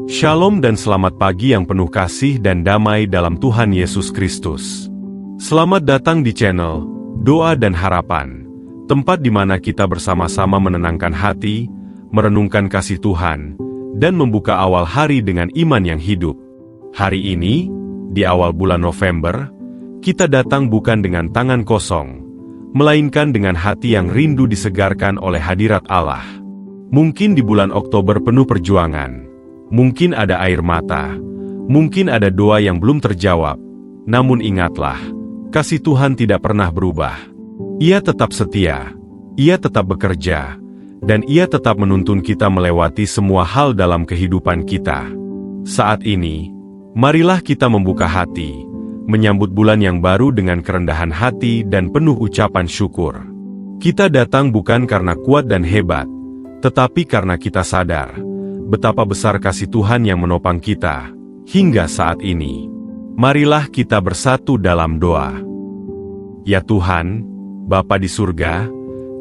Shalom dan selamat pagi yang penuh kasih dan damai dalam Tuhan Yesus Kristus. Selamat datang di channel Doa dan Harapan, tempat di mana kita bersama-sama menenangkan hati, merenungkan kasih Tuhan, dan membuka awal hari dengan iman yang hidup. Hari ini, di awal bulan November, kita datang bukan dengan tangan kosong, melainkan dengan hati yang rindu disegarkan oleh hadirat Allah. Mungkin di bulan Oktober penuh perjuangan, mungkin ada air mata, mungkin ada doa yang belum terjawab, namun ingatlah, kasih Tuhan tidak pernah berubah. Ia tetap setia, Ia tetap bekerja, dan Ia tetap menuntun kita melewati semua hal dalam kehidupan kita. Saat ini, marilah kita membuka hati, menyambut bulan yang baru dengan kerendahan hati dan penuh ucapan syukur. Kita datang bukan karena kuat dan hebat, tetapi karena kita sadar betapa besar kasih Tuhan yang menopang kita hingga saat ini. Marilah kita bersatu dalam doa. Ya Tuhan, Bapa di surga,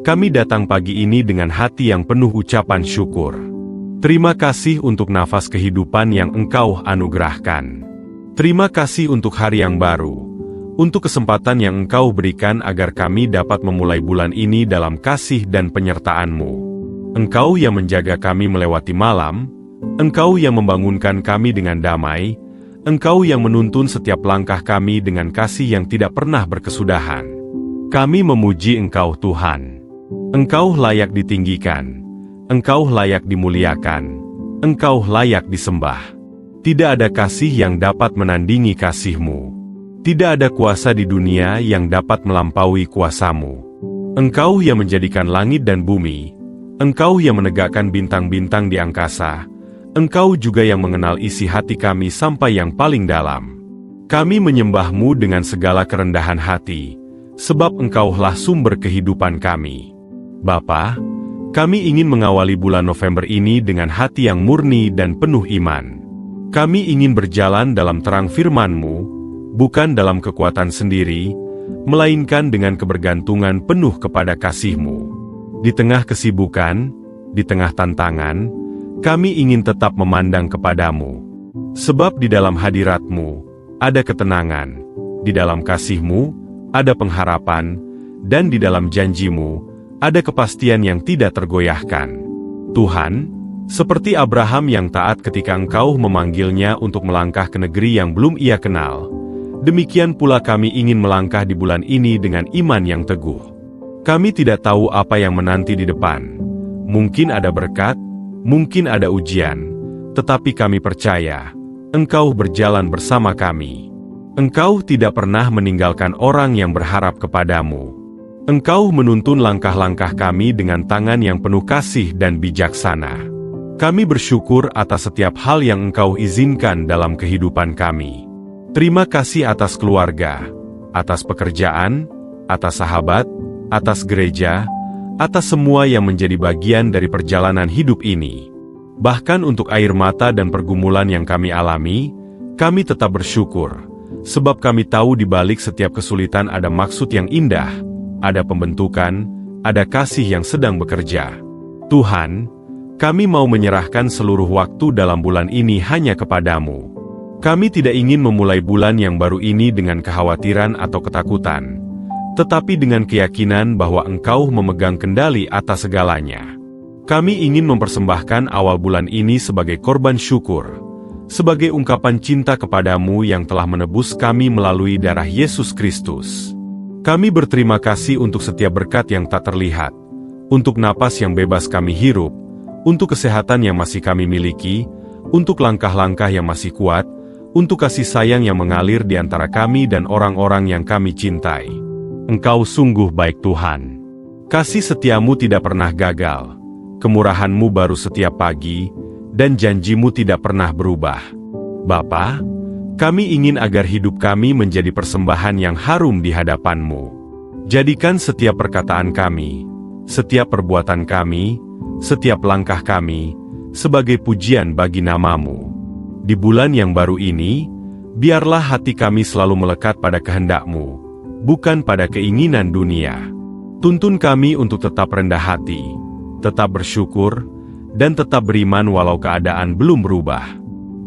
kami datang pagi ini dengan hati yang penuh ucapan syukur. Terima kasih untuk nafas kehidupan yang Engkau anugerahkan. Terima kasih untuk hari yang baru, untuk kesempatan yang Engkau berikan agar kami dapat memulai bulan ini dalam kasih dan penyertaan-Mu. Engkau yang menjaga kami melewati malam, Engkau yang membangunkan kami dengan damai, Engkau yang menuntun setiap langkah kami dengan kasih yang tidak pernah berkesudahan. Kami memuji Engkau Tuhan. Engkau layak ditinggikan, Engkau layak dimuliakan, Engkau layak disembah. Tidak ada kasih yang dapat menandingi kasih-Mu. Tidak ada kuasa di dunia yang dapat melampaui kuasa-Mu. Engkau yang menjadikan langit dan bumi, Engkau yang menegakkan bintang-bintang di angkasa, Engkau juga yang mengenal isi hati kami sampai yang paling dalam. Kami menyembah-Mu dengan segala kerendahan hati, sebab Engkaulah sumber kehidupan kami. Bapa, kami ingin mengawali bulan November ini dengan hati yang murni dan penuh iman. Kami ingin berjalan dalam terang firman-Mu, bukan dalam kekuatan sendiri, melainkan dengan kebergantungan penuh kepada kasih-Mu. Di tengah kesibukan, di tengah tantangan, kami ingin tetap memandang kepadamu. Sebab di dalam hadirat-Mu, ada ketenangan, di dalam kasih-Mu, ada pengharapan, dan di dalam janji-Mu, ada kepastian yang tidak tergoyahkan. Tuhan, seperti Abraham yang taat ketika Engkau memanggilnya untuk melangkah ke negeri yang belum ia kenal, demikian pula kami ingin melangkah di bulan ini dengan iman yang teguh. Kami tidak tahu apa yang menanti di depan. Mungkin ada berkat, mungkin ada ujian, tetapi kami percaya, Engkau berjalan bersama kami. Engkau tidak pernah meninggalkan orang yang berharap kepadamu. Engkau menuntun langkah-langkah kami dengan tangan yang penuh kasih dan bijaksana. Kami bersyukur atas setiap hal yang Engkau izinkan dalam kehidupan kami. Terima kasih atas keluarga, atas pekerjaan, atas sahabat, atas gereja, atas semua yang menjadi bagian dari perjalanan hidup ini. Bahkan untuk air mata dan pergumulan yang kami alami, kami tetap bersyukur, sebab kami tahu di balik setiap kesulitan ada maksud yang indah, ada pembentukan, ada kasih yang sedang bekerja. Tuhan, kami mau menyerahkan seluruh waktu dalam bulan ini hanya kepadamu. Kami tidak ingin memulai bulan yang baru ini dengan kekhawatiran atau ketakutan, tetapi dengan keyakinan bahwa Engkau memegang kendali atas segalanya. Kami ingin mempersembahkan awal bulan ini sebagai korban syukur, sebagai ungkapan cinta kepadamu yang telah menebus kami melalui darah Yesus Kristus. Kami berterima kasih untuk setiap berkat yang tak terlihat, untuk napas yang bebas kami hirup, untuk kesehatan yang masih kami miliki, untuk langkah-langkah yang masih kuat, untuk kasih sayang yang mengalir di antara kami dan orang-orang yang kami cintai. Engkau sungguh baik Tuhan. Kasih setiamu tidak pernah gagal, kemurahanmu baru setiap pagi, dan janjimu tidak pernah berubah. Bapa, kami ingin agar hidup kami menjadi persembahan yang harum di hadapan-Mu. Jadikan setiap perkataan kami, setiap perbuatan kami, setiap langkah kami, sebagai pujian bagi nama-Mu. Di bulan yang baru ini, biarlah hati kami selalu melekat pada kehendak-Mu, bukan pada keinginan dunia. Tuntun kami untuk tetap rendah hati, tetap bersyukur, dan tetap beriman walau keadaan belum berubah.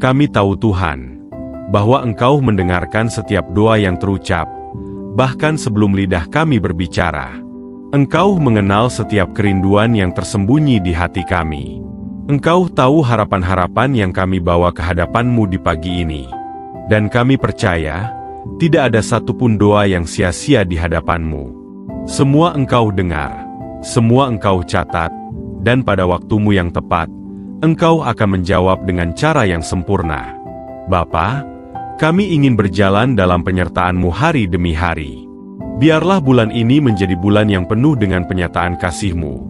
Kami tahu Tuhan, bahwa Engkau mendengarkan setiap doa yang terucap, bahkan sebelum lidah kami berbicara. Engkau mengenal setiap kerinduan yang tersembunyi di hati kami. Engkau tahu harapan-harapan yang kami bawa ke hadapan-Mu di pagi ini. Dan kami percaya, tidak ada satupun doa yang sia-sia di hadapan-Mu. Semua Engkau dengar, semua Engkau catat, dan pada waktu-Mu yang tepat, Engkau akan menjawab dengan cara yang sempurna. Bapa, kami ingin berjalan dalam penyertaan-Mu hari demi hari. Biarlah bulan ini menjadi bulan yang penuh dengan penyataan kasih-Mu.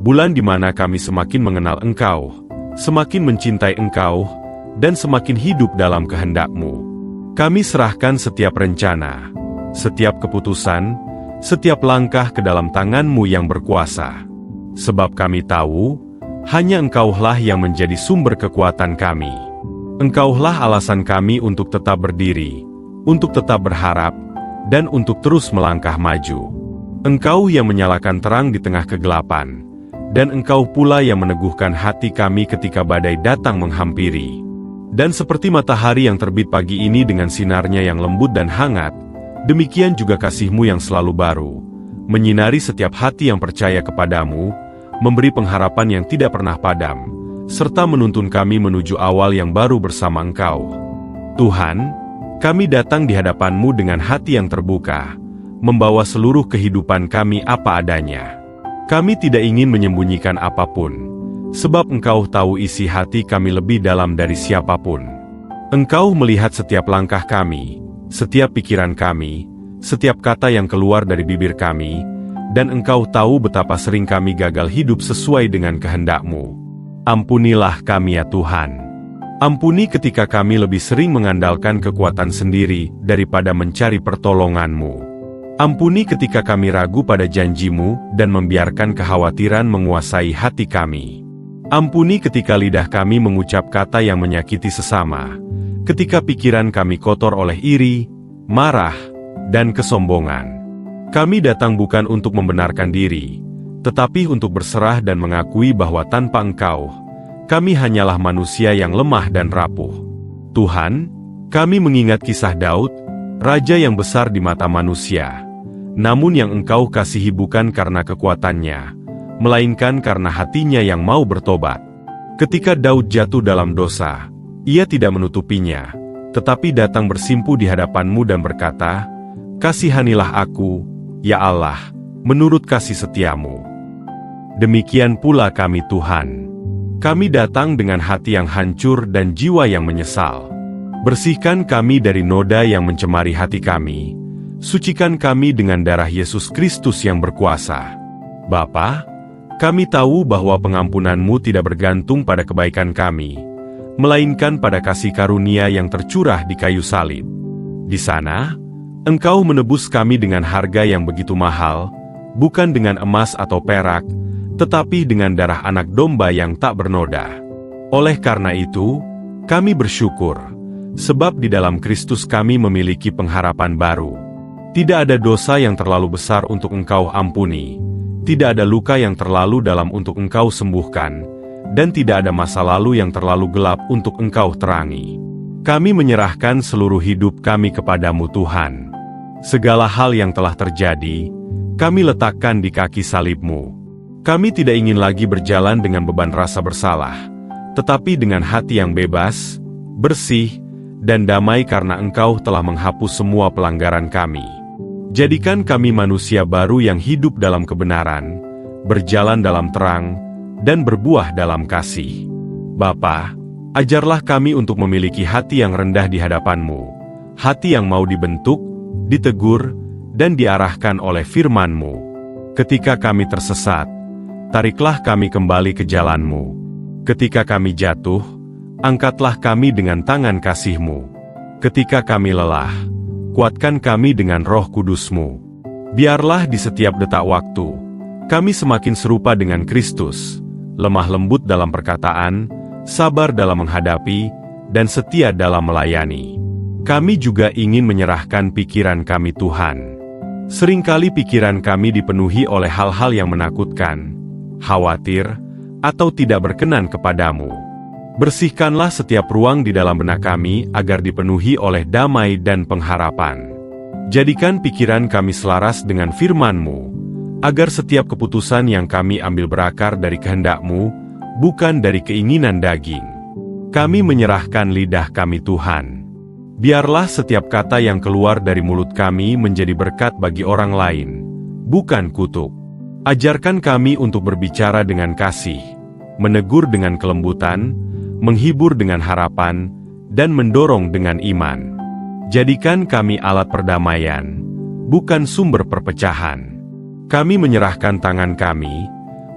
Bulan di mana kami semakin mengenal Engkau, semakin mencintai Engkau, dan semakin hidup dalam kehendak-Mu. Kami serahkan setiap rencana, setiap keputusan, setiap langkah ke dalam tangan-Mu yang berkuasa. Sebab kami tahu, hanya Engkaulah yang menjadi sumber kekuatan kami. Engkaulah alasan kami untuk tetap berdiri, untuk tetap berharap, dan untuk terus melangkah maju. Engkau yang menyalakan terang di tengah kegelapan, dan Engkau pula yang meneguhkan hati kami ketika badai datang menghampiri. Dan seperti matahari yang terbit pagi ini dengan sinarnya yang lembut dan hangat, demikian juga kasih-Mu yang selalu baru, menyinari setiap hati yang percaya kepadamu, memberi pengharapan yang tidak pernah padam, serta menuntun kami menuju awal yang baru bersama Engkau. Tuhan, kami datang di hadapan-Mu dengan hati yang terbuka, membawa seluruh kehidupan kami apa adanya. Kami tidak ingin menyembunyikan apapun, sebab Engkau tahu isi hati kami lebih dalam dari siapapun. Engkau melihat setiap langkah kami, setiap pikiran kami, setiap kata yang keluar dari bibir kami, dan Engkau tahu betapa sering kami gagal hidup sesuai dengan kehendak-Mu. Ampunilah kami ya Tuhan. Ampuni ketika kami lebih sering mengandalkan kekuatan sendiri daripada mencari pertolongan-Mu. Ampuni ketika kami ragu pada janji-Mu dan membiarkan kekhawatiran menguasai hati kami. Ampuni ketika lidah kami mengucap kata yang menyakiti sesama, ketika pikiran kami kotor oleh iri, marah, dan kesombongan. Kami datang bukan untuk membenarkan diri, tetapi untuk berserah dan mengakui bahwa tanpa Engkau, kami hanyalah manusia yang lemah dan rapuh. Tuhan, kami mengingat kisah Daud, raja yang besar di mata manusia, namun yang Engkau kasihi bukan karena kekuatannya, melainkan karena hatinya yang mau bertobat. Ketika Daud jatuh dalam dosa, ia tidak menutupinya, tetapi datang bersimpu di hadapan-Mu dan berkata, "Kasihanilah aku, ya Allah, menurut kasih setia-Mu." Demikian pula kami Tuhan. Kami datang dengan hati yang hancur dan jiwa yang menyesal. Bersihkan kami dari noda yang mencemari hati kami. Sucikan kami dengan darah Yesus Kristus yang berkuasa. Bapa, kami tahu bahwa pengampunan-Mu tidak bergantung pada kebaikan kami, melainkan pada kasih karunia yang tercurah di kayu salib. Di sana, Engkau menebus kami dengan harga yang begitu mahal, bukan dengan emas atau perak, tetapi dengan darah anak domba yang tak bernoda. Oleh karena itu, kami bersyukur, sebab di dalam Kristus kami memiliki pengharapan baru. Tidak ada dosa yang terlalu besar untuk Engkau ampuni, tidak ada luka yang terlalu dalam untuk Engkau sembuhkan, dan tidak ada masa lalu yang terlalu gelap untuk Engkau terangi. Kami menyerahkan seluruh hidup kami kepadamu Tuhan. Segala hal yang telah terjadi, kami letakkan di kaki salib-Mu. Kami tidak ingin lagi berjalan dengan beban rasa bersalah, tetapi dengan hati yang bebas, bersih, dan damai karena Engkau telah menghapus semua pelanggaran kami. Jadikan kami manusia baru yang hidup dalam kebenaran, berjalan dalam terang, dan berbuah dalam kasih. Bapa, ajarlah kami untuk memiliki hati yang rendah di hadapan-Mu, hati yang mau dibentuk, ditegur, dan diarahkan oleh firman-Mu. Ketika kami tersesat, tariklah kami kembali ke jalan-Mu. Ketika kami jatuh, angkatlah kami dengan tangan kasih-Mu. Ketika kami lelah, kuatkan kami dengan Roh Kudus-Mu. Biarlah di setiap detak waktu, kami semakin serupa dengan Kristus, lemah lembut dalam perkataan, sabar dalam menghadapi, dan setia dalam melayani. Kami juga ingin menyerahkan pikiran kami Tuhan. Seringkali pikiran kami dipenuhi oleh hal-hal yang menakutkan, khawatir, atau tidak berkenan kepadamu. Bersihkanlah setiap ruang di dalam benak kami agar dipenuhi oleh damai dan pengharapan. Jadikan pikiran kami selaras dengan firman-Mu, agar setiap keputusan yang kami ambil berakar dari kehendak-Mu, bukan dari keinginan daging. Kami menyerahkan lidah kami Tuhan. Biarlah setiap kata yang keluar dari mulut kami menjadi berkat bagi orang lain, bukan kutuk. Ajarkan kami untuk berbicara dengan kasih, menegur dengan kelembutan, menghibur dengan harapan, dan mendorong dengan iman. Jadikan kami alat perdamaian, bukan sumber perpecahan. Kami menyerahkan tangan kami,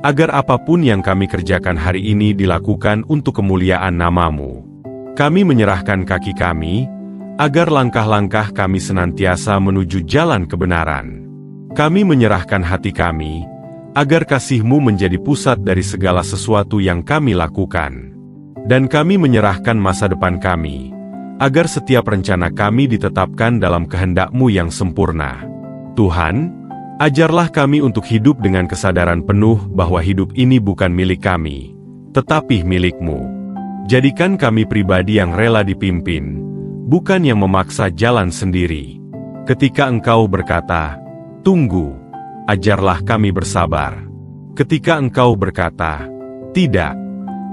agar apapun yang kami kerjakan hari ini dilakukan untuk kemuliaan nama-Mu. Kami menyerahkan kaki kami, agar langkah-langkah kami senantiasa menuju jalan kebenaran. Kami menyerahkan hati kami, agar kasih-Mu menjadi pusat dari segala sesuatu yang kami lakukan. Dan kami menyerahkan masa depan kami, agar setiap rencana kami ditetapkan dalam kehendak-Mu yang sempurna. Tuhan, ajarlah kami untuk hidup dengan kesadaran penuh bahwa hidup ini bukan milik kami, tetapi milik-Mu. Jadikan kami pribadi yang rela dipimpin, bukan yang memaksa jalan sendiri. Ketika Engkau berkata, "Tunggu," ajarlah kami bersabar. Ketika Engkau berkata, "Tidak,"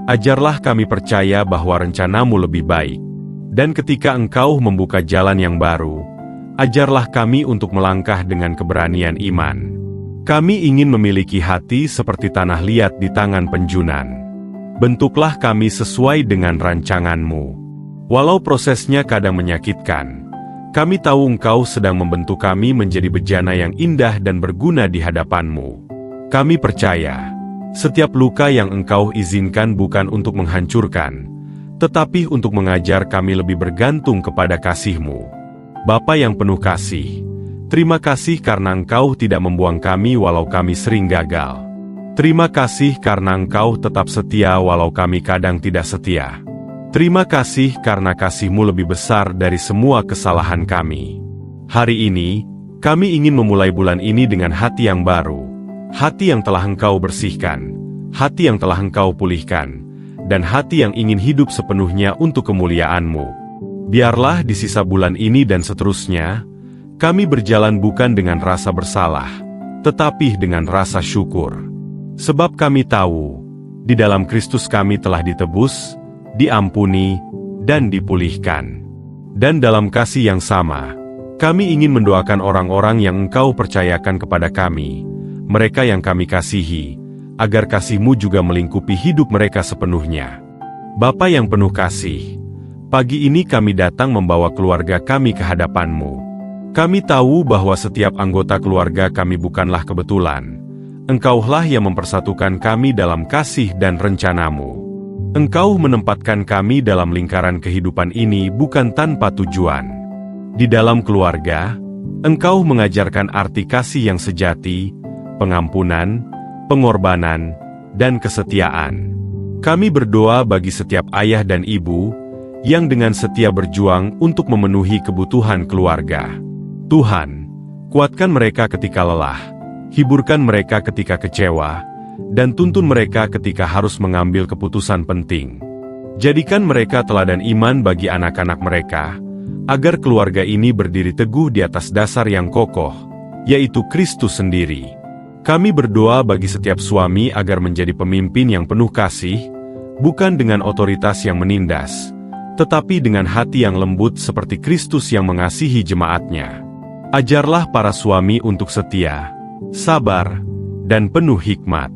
ajarlah kami percaya bahwa rencana-Mu lebih baik. Dan ketika Engkau membuka jalan yang baru, ajarlah kami untuk melangkah dengan keberanian iman. Kami ingin memiliki hati seperti tanah liat di tangan penjunan. Bentuklah kami sesuai dengan rancangan-Mu. Walau prosesnya kadang menyakitkan, kami tahu Engkau sedang membentuk kami menjadi bejana yang indah dan berguna di hadapan-Mu. Kami percaya, setiap luka yang Engkau izinkan bukan untuk menghancurkan, tetapi untuk mengajar kami lebih bergantung kepada kasih-Mu. Bapa yang penuh kasih, terima kasih karena Engkau tidak membuang kami walau kami sering gagal. Terima kasih karena Engkau tetap setia walau kami kadang tidak setia. Terima kasih karena kasih-Mu lebih besar dari semua kesalahan kami. Hari ini, kami ingin memulai bulan ini dengan hati yang baru. Hati yang telah Engkau bersihkan, hati yang telah Engkau pulihkan, dan hati yang ingin hidup sepenuhnya untuk kemuliaan-Mu. Biarlah di sisa bulan ini dan seterusnya, kami berjalan bukan dengan rasa bersalah, tetapi dengan rasa syukur. Sebab kami tahu, di dalam Kristus kami telah ditebus, diampuni, dan dipulihkan. Dan dalam kasih yang sama, kami ingin mendoakan orang-orang yang Engkau percayakan kepada kami, mereka yang kami kasihi, agar kasih-Mu juga melingkupi hidup mereka sepenuhnya. Bapa yang penuh kasih, pagi ini kami datang membawa keluarga kami ke hadapan-Mu. Kami tahu bahwa setiap anggota keluarga kami bukanlah kebetulan. Engkaulah yang mempersatukan kami dalam kasih dan rencana-Mu. Engkau menempatkan kami dalam lingkaran kehidupan ini bukan tanpa tujuan. Di dalam keluarga, Engkau mengajarkan arti kasih yang sejati, pengampunan, pengorbanan, dan kesetiaan. Kami berdoa bagi setiap ayah dan ibu yang dengan setia berjuang untuk memenuhi kebutuhan keluarga. Tuhan, kuatkan mereka ketika lelah, hiburkan mereka ketika kecewa, dan tuntun mereka ketika harus mengambil keputusan penting. Jadikan mereka teladan iman bagi anak-anak mereka, agar keluarga ini berdiri teguh di atas dasar yang kokoh, yaitu Kristus sendiri. Kami berdoa bagi setiap suami agar menjadi pemimpin yang penuh kasih, bukan dengan otoritas yang menindas, tetapi dengan hati yang lembut seperti Kristus yang mengasihi jemaat-Nya. Ajarlah para suami untuk setia, sabar, dan penuh hikmat.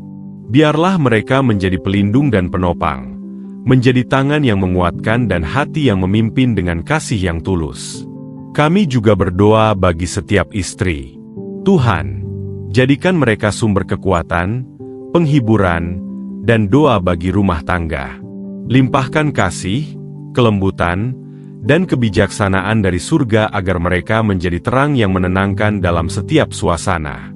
Biarlah mereka menjadi pelindung dan penopang, menjadi tangan yang menguatkan dan hati yang memimpin dengan kasih yang tulus. Kami juga berdoa bagi setiap istri. Tuhan, jadikan mereka sumber kekuatan, penghiburan, dan doa bagi rumah tangga. Limpahkan kasih, kelembutan, dan kebijaksanaan dari surga agar mereka menjadi terang yang menenangkan dalam setiap suasana.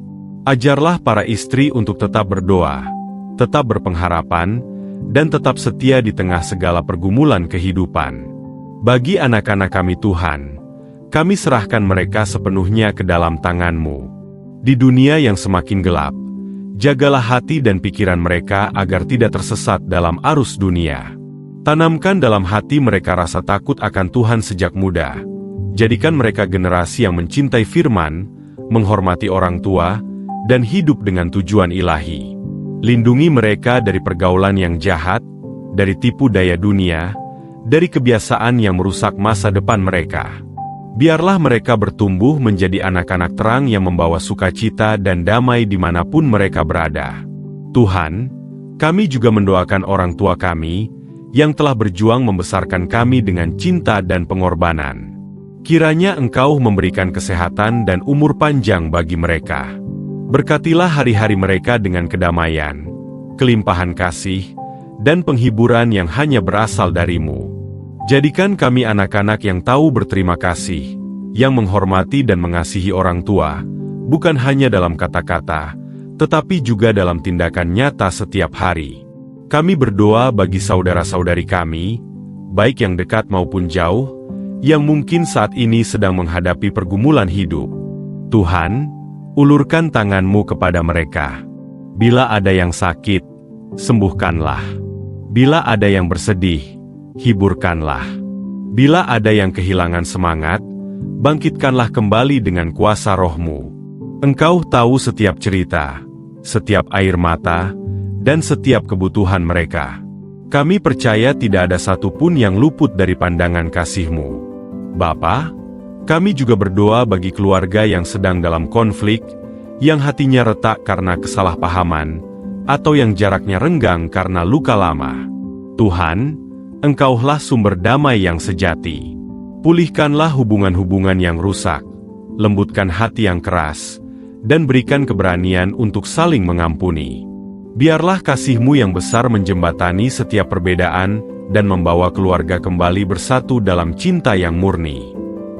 Ajarlah para istri untuk tetap berdoa, tetap berpengharapan, dan tetap setia di tengah segala pergumulan kehidupan. Bagi anak-anak kami Tuhan, kami serahkan mereka sepenuhnya ke dalam tangan-Mu. Di dunia yang semakin gelap, jagalah hati dan pikiran mereka agar tidak tersesat dalam arus dunia. Tanamkan dalam hati mereka rasa takut akan Tuhan sejak muda. Jadikan mereka generasi yang mencintai firman, menghormati orang tua, dan hidup dengan tujuan ilahi. Lindungi mereka dari pergaulan yang jahat, dari tipu daya dunia, dari kebiasaan yang merusak masa depan mereka. Biarlah mereka bertumbuh menjadi anak-anak terang yang membawa sukacita dan damai dimanapun mereka berada. Tuhan, kami juga mendoakan orang tua kami, yang telah berjuang membesarkan kami dengan cinta dan pengorbanan. Kiranya Engkau memberikan kesehatan dan umur panjang bagi mereka. Berkatilah hari-hari mereka dengan kedamaian, kelimpahan kasih, dan penghiburan yang hanya berasal dari-Mu. Jadikan kami anak-anak yang tahu berterima kasih, yang menghormati dan mengasihi orang tua, bukan hanya dalam kata-kata, tetapi juga dalam tindakan nyata setiap hari. Kami berdoa bagi saudara-saudari kami, baik yang dekat maupun jauh, yang mungkin saat ini sedang menghadapi pergumulan hidup. Tuhan, ulurkan tangan-Mu kepada mereka. Bila ada yang sakit, sembuhkanlah. Bila ada yang bersedih, hiburkanlah. Bila ada yang kehilangan semangat, bangkitkanlah kembali dengan kuasa Roh-Mu. Engkau tahu setiap cerita, setiap air mata, dan setiap kebutuhan mereka. Kami percaya tidak ada satupun yang luput dari pandangan kasih-Mu. Bapa, kami juga berdoa bagi keluarga yang sedang dalam konflik, yang hatinya retak karena kesalahpahaman, atau yang jaraknya renggang karena luka lama. Tuhan, Engkaulah sumber damai yang sejati. Pulihkanlah hubungan-hubungan yang rusak, lembutkan hati yang keras, dan berikan keberanian untuk saling mengampuni. Biarlah kasih-Mu yang besar menjembatani setiap perbedaan, dan membawa keluarga kembali bersatu dalam cinta yang murni.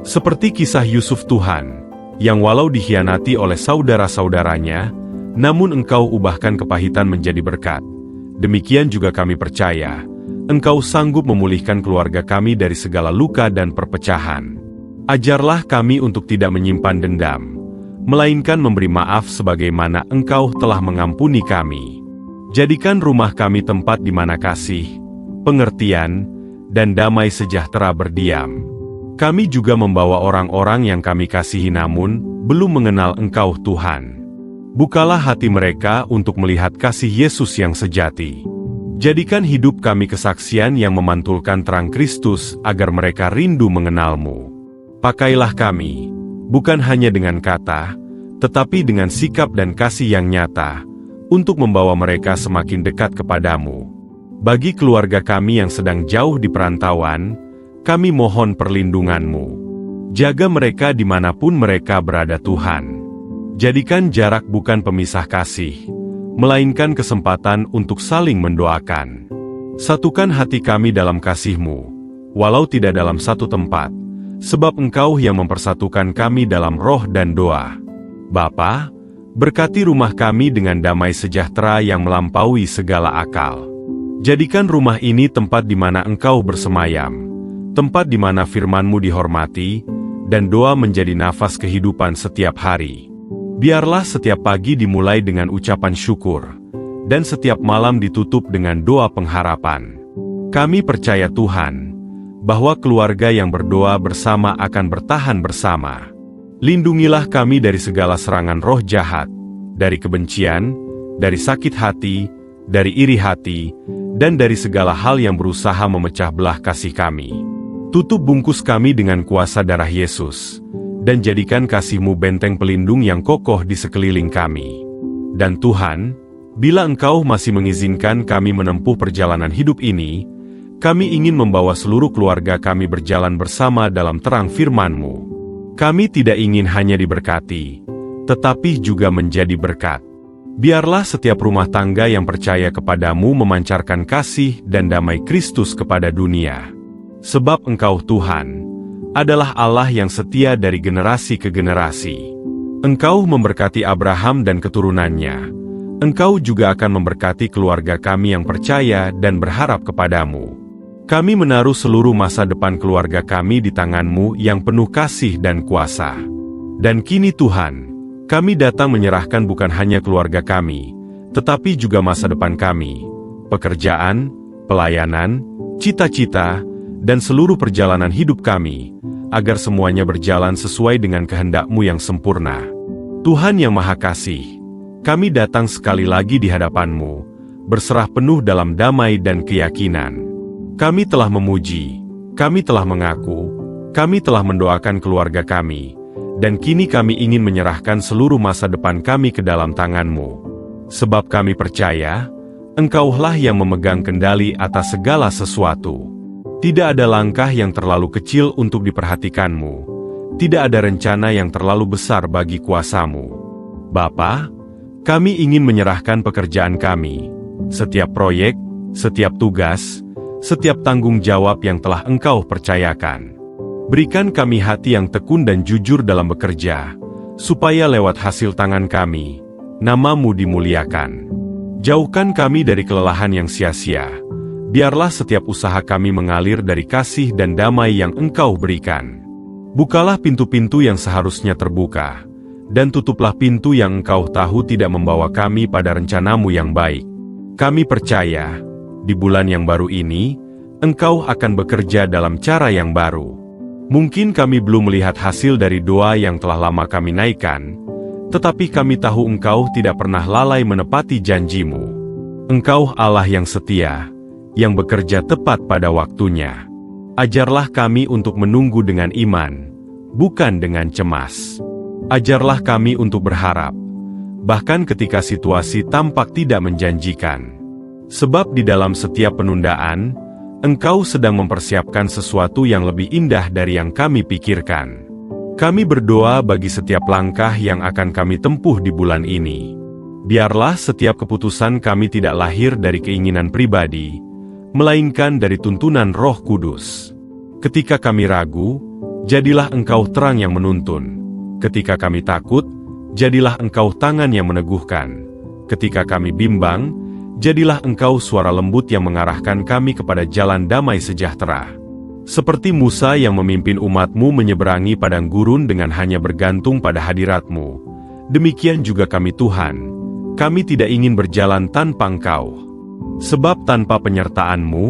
Seperti kisah Yusuf Tuhan, yang walau dikhianati oleh saudara-saudaranya, namun Engkau ubahkan kepahitan menjadi berkat. Demikian juga kami percaya, Engkau sanggup memulihkan keluarga kami dari segala luka dan perpecahan. Ajarlah kami untuk tidak menyimpan dendam, melainkan memberi maaf sebagaimana Engkau telah mengampuni kami. Jadikan rumah kami tempat di mana kasih, pengertian, dan damai sejahtera berdiam. Kami juga membawa orang-orang yang kami kasihi namun belum mengenal Engkau Tuhan. Bukalah hati mereka untuk melihat kasih Yesus yang sejati. Jadikan hidup kami kesaksian yang memantulkan terang Kristus agar mereka rindu mengenal-Mu. Pakailah kami, bukan hanya dengan kata, tetapi dengan sikap dan kasih yang nyata, untuk membawa mereka semakin dekat kepadamu. Bagi keluarga kami yang sedang jauh di perantauan, kami mohon perlindungan-Mu. Jaga mereka dimanapun mereka berada Tuhan. Jadikan jarak bukan pemisah kasih, melainkan kesempatan untuk saling mendoakan. Satukan hati kami dalam kasih-Mu, walau tidak dalam satu tempat, sebab Engkau yang mempersatukan kami dalam roh dan doa. Bapa, berkati rumah kami dengan damai sejahtera yang melampaui segala akal. Jadikan rumah ini tempat di mana Engkau bersemayam, tempat di mana firman-Mu dihormati, dan doa menjadi nafas kehidupan setiap hari. Biarlah setiap pagi dimulai dengan ucapan syukur, dan setiap malam ditutup dengan doa pengharapan. Kami percaya Tuhan, bahwa keluarga yang berdoa bersama akan bertahan bersama. Lindungilah kami dari segala serangan roh jahat, dari kebencian, dari sakit hati, dari iri hati, dan dari segala hal yang berusaha memecah belah kasih kami. Tutup bungkus kami dengan kuasa darah Yesus, dan jadikan kasih-Mu benteng pelindung yang kokoh di sekeliling kami. Dan Tuhan, bila Engkau masih mengizinkan kami menempuh perjalanan hidup ini, kami ingin membawa seluruh keluarga kami berjalan bersama dalam terang firman-Mu. Kami tidak ingin hanya diberkati, tetapi juga menjadi berkat. Biarlah setiap rumah tangga yang percaya kepadamu memancarkan kasih dan damai Kristus kepada dunia. Sebab Engkau Tuhan adalah Allah yang setia dari generasi ke generasi. Engkau memberkati Abraham dan keturunannya. Engkau juga akan memberkati keluarga kami yang percaya dan berharap kepadamu. Kami menaruh seluruh masa depan keluarga kami di tangan-Mu yang penuh kasih dan kuasa. Dan kini Tuhan, kami datang menyerahkan bukan hanya keluarga kami, tetapi juga masa depan kami, pekerjaan, pelayanan, cita-cita, dan seluruh perjalanan hidup kami, agar semuanya berjalan sesuai dengan kehendak-Mu yang sempurna. Tuhan yang Maha Kasih, kami datang sekali lagi di hadapan-Mu, berserah penuh dalam damai dan keyakinan. Kami telah memuji, kami telah mengaku, kami telah mendoakan keluarga kami, dan kini kami ingin menyerahkan seluruh masa depan kami ke dalam tangan-Mu. Sebab kami percaya, Engkaulah yang memegang kendali atas segala sesuatu. Tidak ada langkah yang terlalu kecil untuk diperhatikan-Mu. Tidak ada rencana yang terlalu besar bagi kuasa-Mu. Bapa, kami ingin menyerahkan pekerjaan kami, setiap proyek, setiap tugas, setiap tanggung jawab yang telah Engkau percayakan. Berikan kami hati yang tekun dan jujur dalam bekerja, supaya lewat hasil tangan kami, nama-Mu dimuliakan. Jauhkan kami dari kelelahan yang sia-sia. Biarlah setiap usaha kami mengalir dari kasih dan damai yang Engkau berikan. Bukalah pintu-pintu yang seharusnya terbuka, dan tutuplah pintu yang Engkau tahu tidak membawa kami pada rencana-Mu yang baik. Kami percaya, di bulan yang baru ini, Engkau akan bekerja dalam cara yang baru. Mungkin kami belum melihat hasil dari doa yang telah lama kami naikkan, tetapi kami tahu Engkau tidak pernah lalai menepati janji-Mu. Engkau Allah yang setia, yang bekerja tepat pada waktunya. Ajarlah kami untuk menunggu dengan iman, bukan dengan cemas. Ajarlah kami untuk berharap, bahkan ketika situasi tampak tidak menjanjikan. Sebab di dalam setiap penundaan, Engkau sedang mempersiapkan sesuatu yang lebih indah dari yang kami pikirkan. Kami berdoa bagi setiap langkah yang akan kami tempuh di bulan ini. Biarlah setiap keputusan kami tidak lahir dari keinginan pribadi, melainkan dari tuntunan Roh Kudus. Ketika kami ragu, jadilah Engkau terang yang menuntun. Ketika kami takut, jadilah Engkau tangan yang meneguhkan. Ketika kami bimbang, jadilah Engkau suara lembut yang mengarahkan kami kepada jalan damai sejahtera. Seperti Musa yang memimpin umat-Mu menyeberangi padang gurun dengan hanya bergantung pada hadirat-Mu, demikian juga kami Tuhan, kami tidak ingin berjalan tanpa Engkau. Sebab tanpa penyertaan-Mu,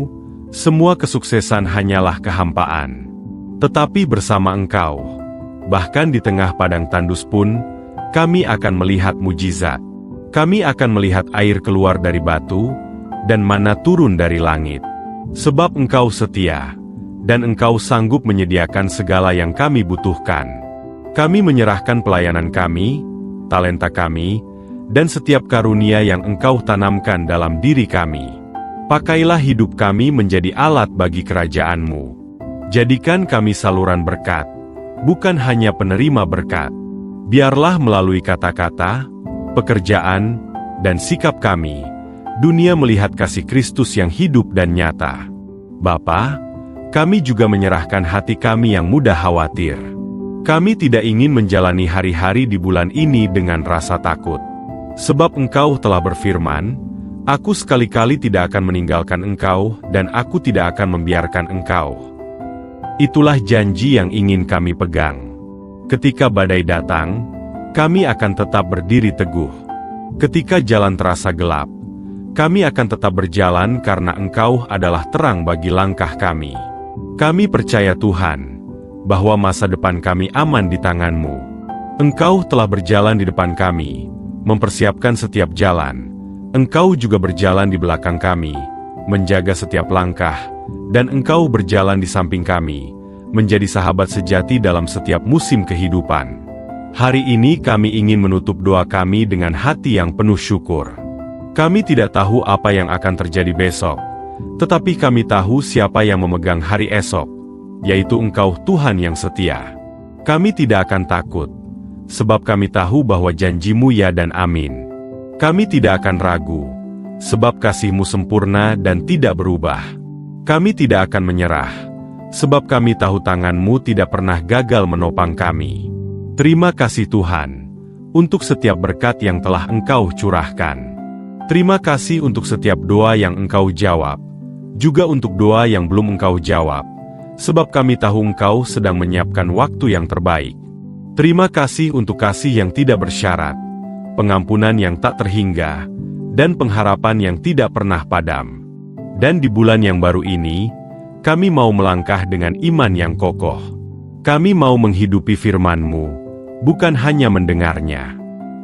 semua kesuksesan hanyalah kehampaan. Tetapi bersama Engkau, bahkan di tengah padang tandus pun, kami akan melihat mujizat. Kami akan melihat air keluar dari batu, dan mana turun dari langit. Sebab Engkau setia, dan Engkau sanggup menyediakan segala yang kami butuhkan. Kami menyerahkan pelayanan kami, talenta kami, dan setiap karunia yang Engkau tanamkan dalam diri kami. Pakailah hidup kami menjadi alat bagi kerajaan-Mu. Jadikan kami saluran berkat, bukan hanya penerima berkat. Biarlah melalui kata-kata, pekerjaan, dan sikap kami, dunia melihat kasih Kristus yang hidup dan nyata. Bapa, kami juga menyerahkan hati kami yang mudah khawatir. Kami tidak ingin menjalani hari-hari di bulan ini dengan rasa takut. Sebab Engkau telah berfirman, Aku sekali-kali tidak akan meninggalkan Engkau, dan Aku tidak akan membiarkan Engkau. Itulah janji yang ingin kami pegang. Ketika badai datang, kami akan tetap berdiri teguh. Ketika jalan terasa gelap, kami akan tetap berjalan karena Engkau adalah terang bagi langkah kami. Kami percaya Tuhan, bahwa masa depan kami aman di tangan-Mu. Engkau telah berjalan di depan kami, mempersiapkan setiap jalan. Engkau juga berjalan di belakang kami, menjaga setiap langkah, dan Engkau berjalan di samping kami, menjadi sahabat sejati dalam setiap musim kehidupan. Hari ini kami ingin menutup doa kami dengan hati yang penuh syukur. Kami tidak tahu apa yang akan terjadi besok, tetapi kami tahu siapa yang memegang hari esok, yaitu Engkau Tuhan yang setia. Kami tidak akan takut, sebab kami tahu bahwa janji-Mu ya dan amin. Kami tidak akan ragu, sebab kasih-Mu sempurna dan tidak berubah. Kami tidak akan menyerah, sebab kami tahu tangan-Mu tidak pernah gagal menopang kami. Terima kasih Tuhan, untuk setiap berkat yang telah Engkau curahkan. Terima kasih untuk setiap doa yang Engkau jawab, juga untuk doa yang belum Engkau jawab, sebab kami tahu Engkau sedang menyiapkan waktu yang terbaik. Terima kasih untuk kasih yang tidak bersyarat, pengampunan yang tak terhingga, dan pengharapan yang tidak pernah padam. Dan di bulan yang baru ini, kami mau melangkah dengan iman yang kokoh. Kami mau menghidupi firman-Mu, bukan hanya mendengarnya.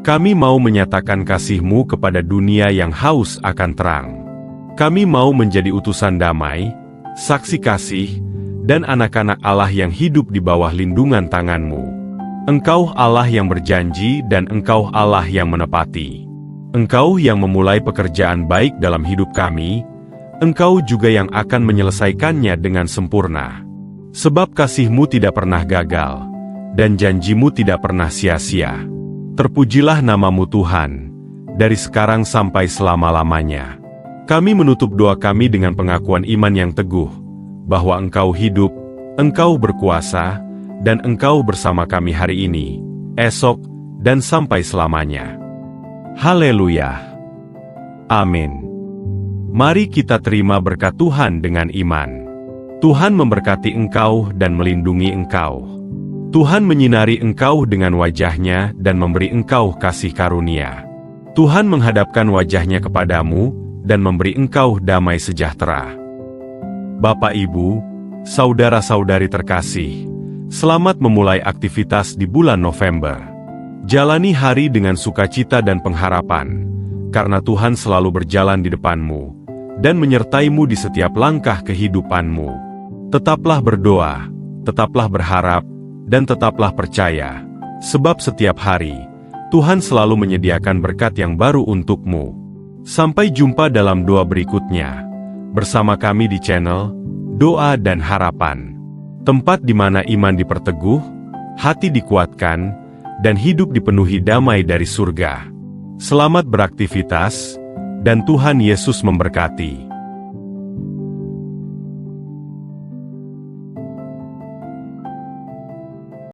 Kami mau menyatakan kasih-Mu kepada dunia yang haus akan terang. Kami mau menjadi utusan damai, saksi kasih, dan anak-anak Allah yang hidup di bawah lindungan tangan-Mu. Engkau Allah yang berjanji dan Engkau Allah yang menepati. Engkau yang memulai pekerjaan baik dalam hidup kami, Engkau juga yang akan menyelesaikannya dengan sempurna. Sebab kasih-Mu tidak pernah gagal, dan janji-Mu tidak pernah sia-sia. Terpujilah nama-Mu Tuhan, dari sekarang sampai selama-lamanya. Kami menutup doa kami dengan pengakuan iman yang teguh, bahwa Engkau hidup, Engkau berkuasa, dan Engkau bersama kami hari ini, esok, dan sampai selamanya. Haleluya. Amin. Mari kita terima berkat Tuhan dengan iman. Tuhan memberkati engkau dan melindungi engkau. Tuhan menyinari engkau dengan wajah-Nya dan memberi engkau kasih karunia. Tuhan menghadapkan wajah-Nya kepadamu dan memberi engkau damai sejahtera. Bapak, Ibu, saudara-saudari terkasih, selamat memulai aktivitas di bulan November. Jalani hari dengan sukacita dan pengharapan, karena Tuhan selalu berjalan di depanmu dan menyertaimu di setiap langkah kehidupanmu. Tetaplah berdoa, tetaplah berharap, dan tetaplah percaya, sebab setiap hari, Tuhan selalu menyediakan berkat yang baru untukmu. Sampai jumpa dalam doa berikutnya, bersama kami di channel Doa dan Harapan. Tempat di mana iman diperteguh, hati dikuatkan, dan hidup dipenuhi damai dari surga. Selamat beraktivitas, dan Tuhan Yesus memberkati.